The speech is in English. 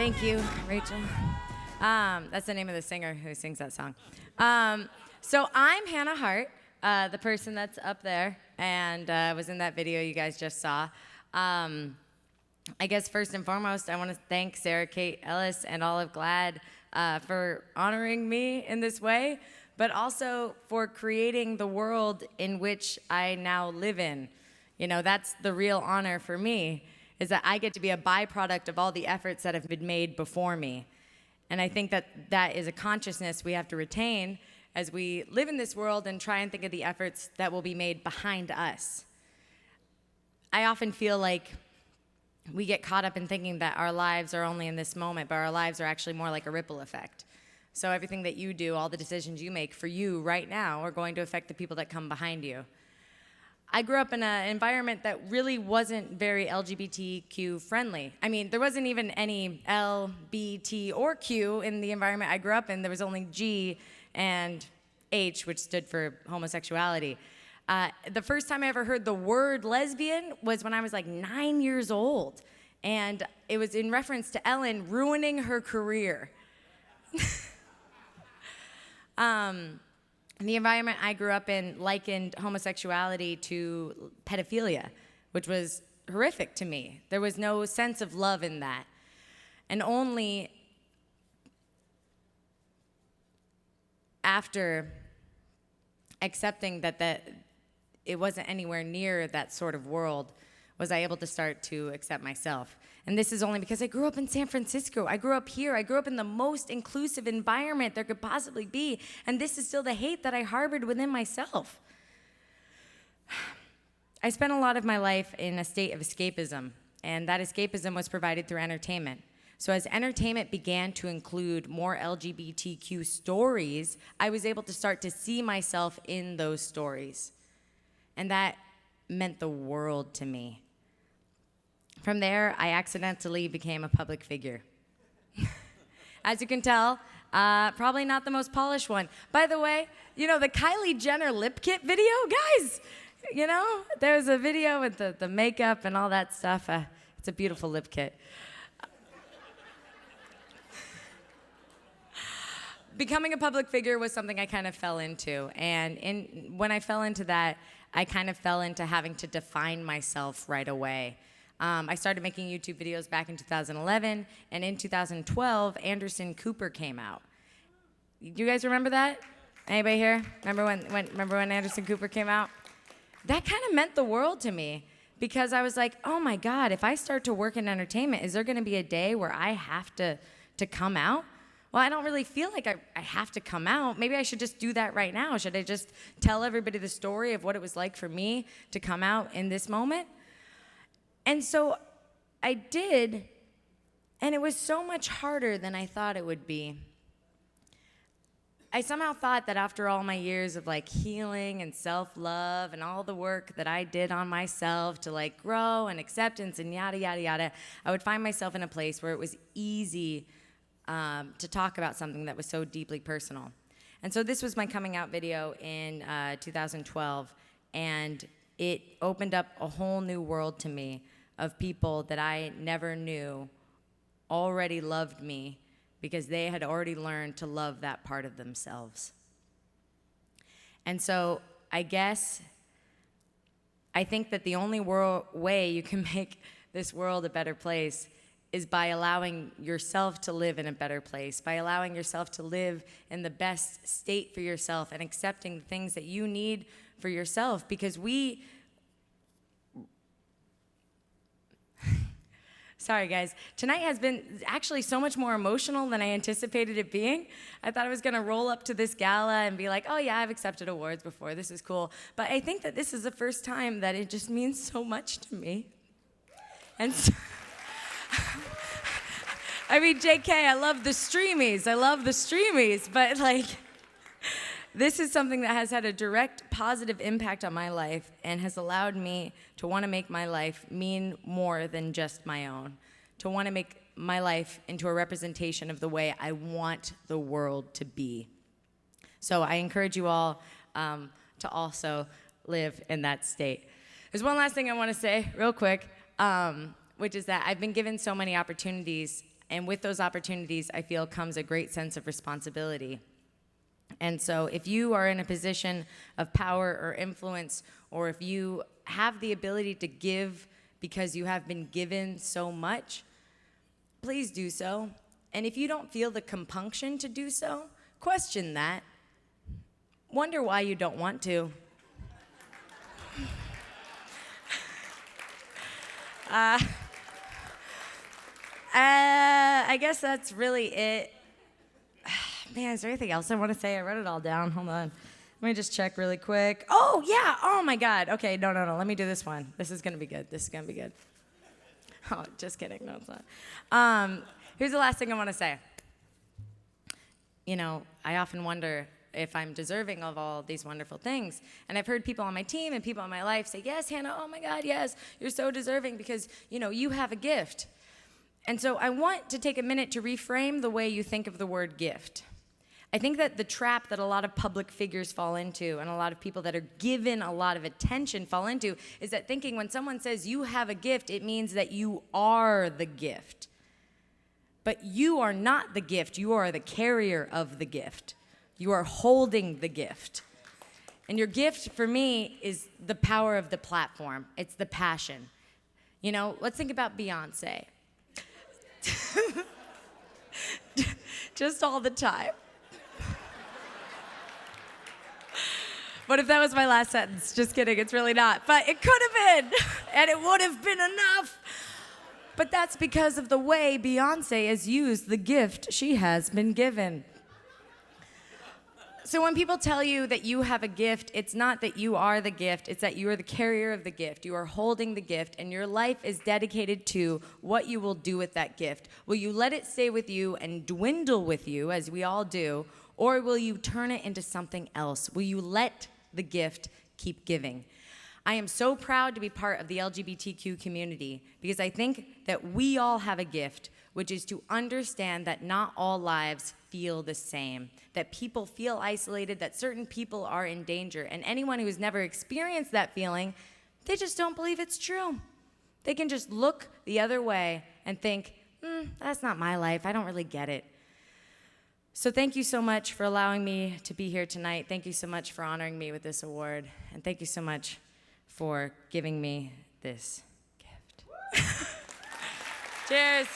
Thank you, Rachel. That's the name of the singer who sings that song. So I'm Hannah Hart, the person that's up there and was in that video you guys just saw. I guess first and foremost, I want to thank Sarah Kate Ellis and all of GLAAD for honoring me in this way, but also for creating the world in which I now live in. You know, that's the real honor for me, is that I get to be a byproduct of all the efforts that have been made before me. And I think that that is a consciousness we have to retain as we live in this world and try and think of the efforts that will be made behind us. I often feel like we get caught up in thinking that our lives are only in this moment, but our lives are actually more like a ripple effect. So everything that you do, all the decisions you make for you right now are going to affect the people that come behind you. I grew up in an environment that really wasn't very LGBTQ friendly. I mean, there wasn't even any L, B, T, or Q in the environment I grew up in. There was only G and H, which stood for homosexuality. The first time I ever heard the word lesbian was when I was like 9 years old. And it was in reference to Ellen ruining her career. The environment I grew up in likened homosexuality to pedophilia, which was horrific to me. There was no sense of love in that. And only after accepting that it wasn't anywhere near that sort of world was I able to start to accept myself. And this is only because I grew up in San Francisco. I grew up here. I grew up in the most inclusive environment there could possibly be. And this is still the hate that I harbored within myself. I spent a lot of my life in a state of escapism, and that escapism was provided through entertainment. So as entertainment began to include more LGBTQ stories, I was able to start to see myself in those stories. And that meant the world to me. From there, I accidentally became a public figure. As you can tell, probably not the most polished one. By the way, you know, the Kylie Jenner lip kit video, guys, you know, there's a video with the makeup and all that stuff. It's a beautiful lip kit. Becoming a public figure was something I kind of fell into. And when I fell into that, I kind of fell into having to define myself right away. I started making YouTube videos back in 2011, and in 2012, Anderson Cooper came out. You guys remember that? Anybody here? Remember when Anderson Cooper came out? That kind of meant the world to me, because I was like, oh my God, if I start to work in entertainment, is there gonna be a day where I have to come out? Well, I don't really feel like I have to come out. Maybe I should just do that right now. Should I just tell everybody the story of what it was like for me to come out in this moment? And so I did, and it was so much harder than I thought it would be. I somehow thought that after all my years of like healing and self-love and all the work that I did on myself to like grow and acceptance and yada, yada, yada, I would find myself in a place where it was easy to talk about something that was so deeply personal. And so this was my coming out video in 2012, and it opened up a whole new world to me of people that I never knew already loved me because they had already learned to love that part of themselves. And so I think that the only way you can make this world a better place is by allowing yourself to live in a better place, by allowing yourself to live in the best state for yourself and accepting the things that you need for yourself, because Sorry, guys. Tonight has been actually so much more emotional than I anticipated it being. I thought I was going to roll up to this gala and be like, oh, yeah, I've accepted awards before. This is cool. But I think that this is the first time that it just means so much to me. And so, I mean, JK, I love the streamies. But, like, this is something that has had a direct positive impact on my life and has allowed me to want to make my life mean more than just my own, to want to make my life into a representation of the way I want the world to be. So I encourage you all to also live in that state. There's one last thing I want to say real quick, which is that I've been given so many opportunities And with those opportunities, I feel comes a great sense of responsibility. And so if you are in a position of power or influence, or if you have the ability to give because you have been given so much, please do so. And if you don't feel the compunction to do so, question that. Wonder why you don't want to. I guess that's really it. Man, is there anything else I want to say? I wrote it all down. Hold on. Let me just check really quick. Oh, yeah. Oh, my God. Okay, no. Let me do this one. This is going to be good. Oh, just kidding. No, it's not. Here's the last thing I want to say. You know, I often wonder if I'm deserving of all these wonderful things. And I've heard people on my team and people in my life say, yes, Hannah, oh, my God, yes, you're so deserving because, you know, you have a gift. And so I want to take a minute to reframe the way you think of the word gift. I think that the trap that a lot of public figures fall into and a lot of people that are given a lot of attention fall into is that thinking when someone says you have a gift, it means that you are the gift. But you are not the gift. You are the carrier of the gift. You are holding the gift. And your gift, for me, is the power of the platform. It's the passion. You know, let's think about Beyonce. Just all the time. What if that was my last sentence? Just kidding, it's really not. But it could have been, and it would have been enough. But that's because of the way Beyonce has used the gift she has been given. So when people tell you that you have a gift, it's not that you are the gift, it's that you are the carrier of the gift. You are holding the gift, and your life is dedicated to what you will do with that gift. Will you let it stay with you and dwindle with you, as we all do, or will you turn it into something else? Will you let the gift keep giving? I am so proud to be part of the LGBTQ community because I think that we all have a gift, which is to understand that not all lives feel the same, that people feel isolated, that certain people are in danger, and anyone who has never experienced that feeling, they just don't believe it's true. They can just look the other way and think, that's not my life, I don't really get it. So thank you so much for allowing me to be here tonight. Thank you so much for honoring me with this award, and thank you so much for giving me this gift. Cheers.